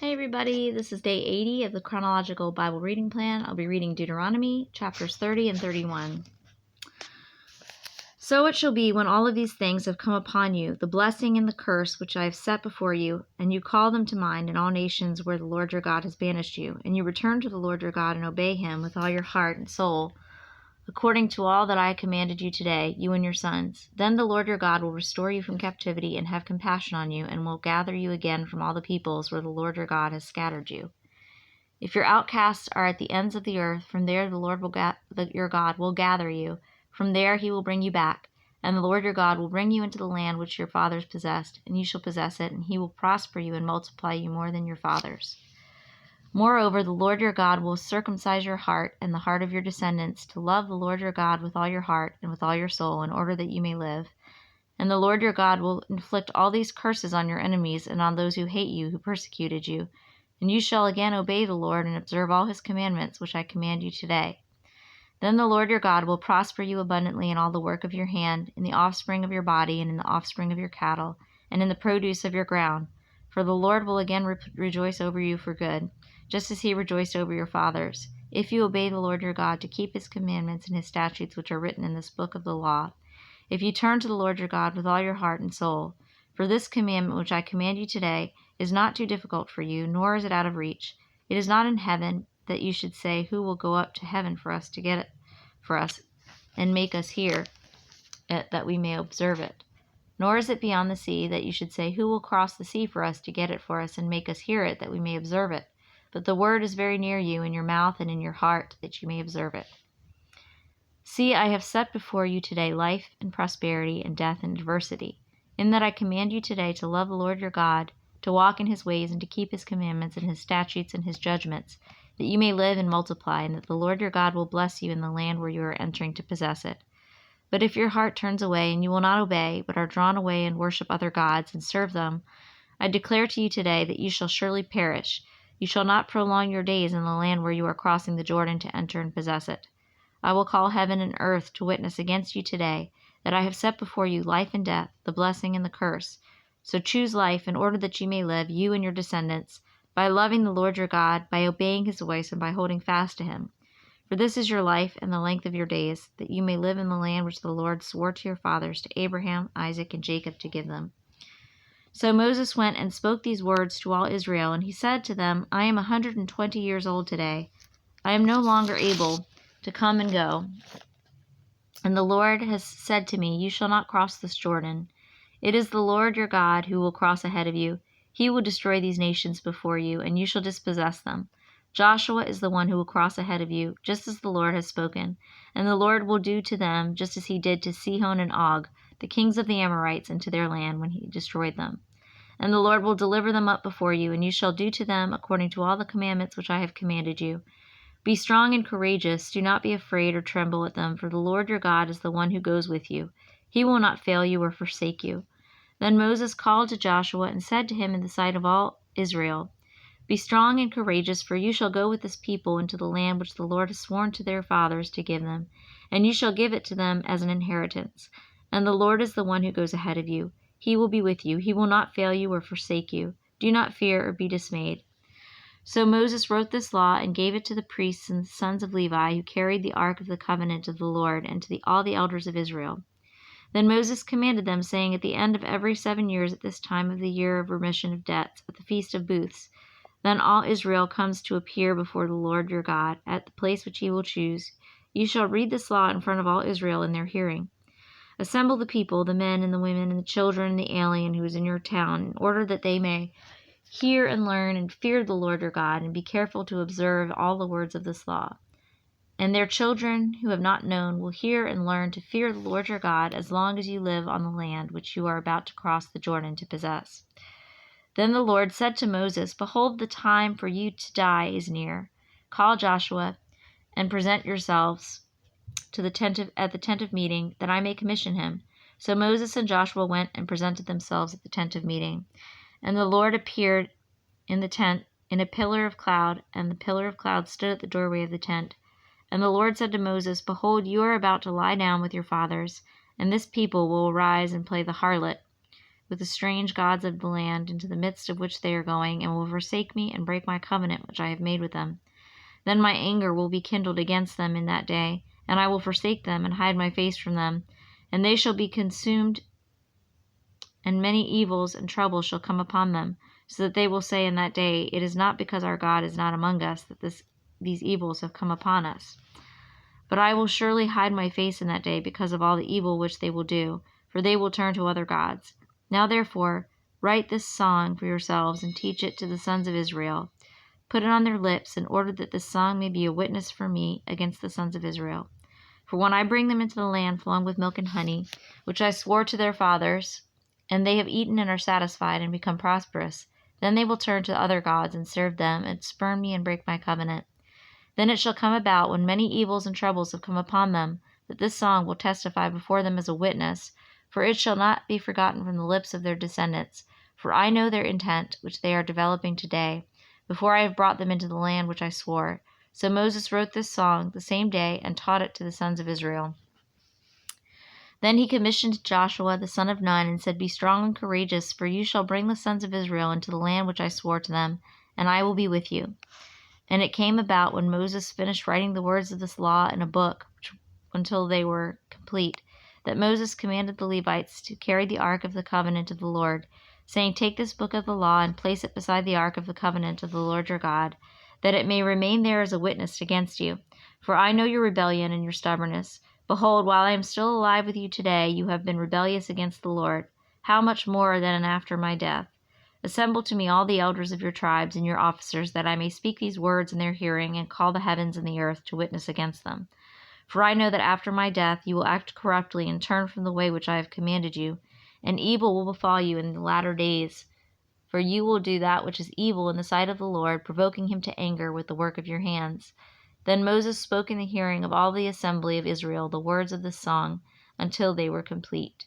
Hey everybody, this is day 80 of the Chronological Bible Reading Plan. I'll be reading Deuteronomy, chapters 30 and 31. So it shall be when all of these things have come upon you, the blessing and the curse which I have set before you, and you call them to mind in all nations where the Lord your God has banished you, and you return to the Lord your God and obey him with all your heart and soul, according to all that I commanded you today, you and your sons. Then the Lord your God will restore you from captivity and have compassion on you, and will gather you again from all the peoples where the Lord your God has scattered you. If your outcasts are at the ends of the earth, from there the Lord your God will gather you. From there he will bring you back, and the Lord your God will bring you into the land which your fathers possessed, and you shall possess it, and he will prosper you and multiply you more than your fathers. Moreover, the Lord your God will circumcise your heart and the heart of your descendants to love the Lord your God with all your heart and with all your soul, in order that you may live. And the Lord your God will inflict all these curses on your enemies and on those who hate you, who persecuted you. And you shall again obey the Lord and observe all his commandments, which I command you today. Then the Lord your God will prosper you abundantly in all the work of your hand, in the offspring of your body, and in the offspring of your cattle, and in the produce of your ground. For the Lord will again rejoice over you for good, just as he rejoiced over your fathers, if you obey the Lord your God to keep his commandments and his statutes which are written in this book of the law. If you turn to the Lord your God with all your heart and soul. For this commandment which I command you today is not too difficult for you, nor is it out of reach. It is not in heaven, that you should say, who will go up to heaven for us to get it for us, and make us hear it, that we may observe it. Nor is it beyond the sea, that you should say, who will cross the sea for us to get it for us, and make us hear it, that we may observe it. But the word is very near you, in your mouth and in your heart, that you may observe it. See, I have set before you today life and prosperity, and death and adversity, in that I command you today to love the Lord your God, to walk in his ways, and to keep his commandments and his statutes and his judgments, that you may live and multiply, and that the Lord your God will bless you in the land where you are entering to possess it. But if your heart turns away, and you will not obey, but are drawn away and worship other gods, and serve them, I declare to you today that you shall surely perish. You shall not prolong your days in the land where you are crossing the Jordan to enter and possess it. I will call heaven and earth to witness against you today, that I have set before you life and death, the blessing and the curse. So choose life, in order that you may live, you and your descendants, by loving the Lord your God, by obeying his voice, and by holding fast to him. For this is your life and the length of your days, that you may live in the land which the Lord swore to your fathers, to Abraham, Isaac, and Jacob, to give them. So Moses went and spoke these words to all Israel, and he said to them, I am 120 years old today. I am no longer able to come and go. And the Lord has said to me, you shall not cross this Jordan. It is the Lord your God who will cross ahead of you. He will destroy these nations before you, and you shall dispossess them. Joshua is the one who will cross ahead of you, just as the Lord has spoken. And the Lord will do to them just as he did to Sihon and Og, the kings of the Amorites, and to their land when he destroyed them. And the Lord will deliver them up before you, and you shall do to them according to all the commandments which I have commanded you. Be strong and courageous. Do not be afraid or tremble at them, for the Lord your God is the one who goes with you. He will not fail you or forsake you. Then Moses called to Joshua and said to him in the sight of all Israel, Be strong and courageous, for you shall go with this people into the land which the Lord has sworn to their fathers to give them, and you shall give it to them as an inheritance. And the Lord is the one who goes ahead of you. He will be with you. He will not fail you or forsake you. Do not fear or be dismayed. So Moses wrote this law and gave it to the priests and the sons of Levi, who carried the ark of the covenant of the Lord, and to all the elders of Israel. Then Moses commanded them, saying, At the end of every 7 years, at this time of the year of remission of debts, at the feast of booths, then all Israel comes to appear before the Lord your God, at the place which he will choose. You shall read this law in front of all Israel in their hearing. Assemble the people, the men and the women and the children and the alien who is in your town, in order that they may hear and learn and fear the Lord your God, and be careful to observe all the words of this law. And their children who have not known will hear and learn to fear the Lord your God as long as you live on the land which you are about to cross the Jordan to possess. Then the Lord said to Moses, Behold, the time for you to die is near. Call Joshua and present yourselves to at the tent of meeting, that I may commission him. So Moses and Joshua went and presented themselves at the tent of meeting. And the Lord appeared in the tent in a pillar of cloud, and the pillar of cloud stood at the doorway of the tent. And the Lord said to Moses, Behold, you are about to lie down with your fathers, and this people will arise and play the harlot with the strange gods of the land, into the midst of which they are going, and will forsake me and break my covenant which I have made with them. Then my anger will be kindled against them in that day, and I will forsake them and hide my face from them, and they shall be consumed, and many evils and troubles shall come upon them, so that they will say in that day, It is not because our God is not among us that these evils have come upon us. But I will surely hide my face in that day because of all the evil which they will do, for they will turn to other gods. Now therefore, write this song for yourselves and teach it to the sons of Israel. Put it on their lips, in order that this song may be a witness for me against the sons of Israel. For when I bring them into the land flowing with milk and honey, which I swore to their fathers, and they have eaten and are satisfied and become prosperous, then they will turn to other gods and serve them, and spurn me and break my covenant. Then it shall come about, when many evils and troubles have come upon them, that this song will testify before them as a witness, for it shall not be forgotten from the lips of their descendants. For I know their intent, which they are developing today, before I have brought them into the land which I swore. So Moses wrote this song the same day and taught it to the sons of Israel. Then he commissioned Joshua the son of Nun, and said, Be strong and courageous, for you shall bring the sons of Israel into the land which I swore to them, and I will be with you. And it came about, when Moses finished writing the words of this law in a book until they were complete, that Moses commanded the Levites to carry the ark of the covenant of the Lord, saying, Take this book of the law and place it beside the ark of the covenant of the Lord your God, that it may remain there as a witness against you. For I know your rebellion and your stubbornness. Behold, while I am still alive with you today, you have been rebellious against the Lord. How much more then after my death? Assemble to me all the elders of your tribes and your officers, that I may speak these words in their hearing, and call the heavens and the earth to witness against them. For I know that after my death you will act corruptly and turn from the way which I have commanded you, and evil will befall you in the latter days. For you will do that which is evil in the sight of the Lord, provoking him to anger with the work of your hands. Then Moses spoke in the hearing of all the assembly of Israel the words of this song, until they were complete.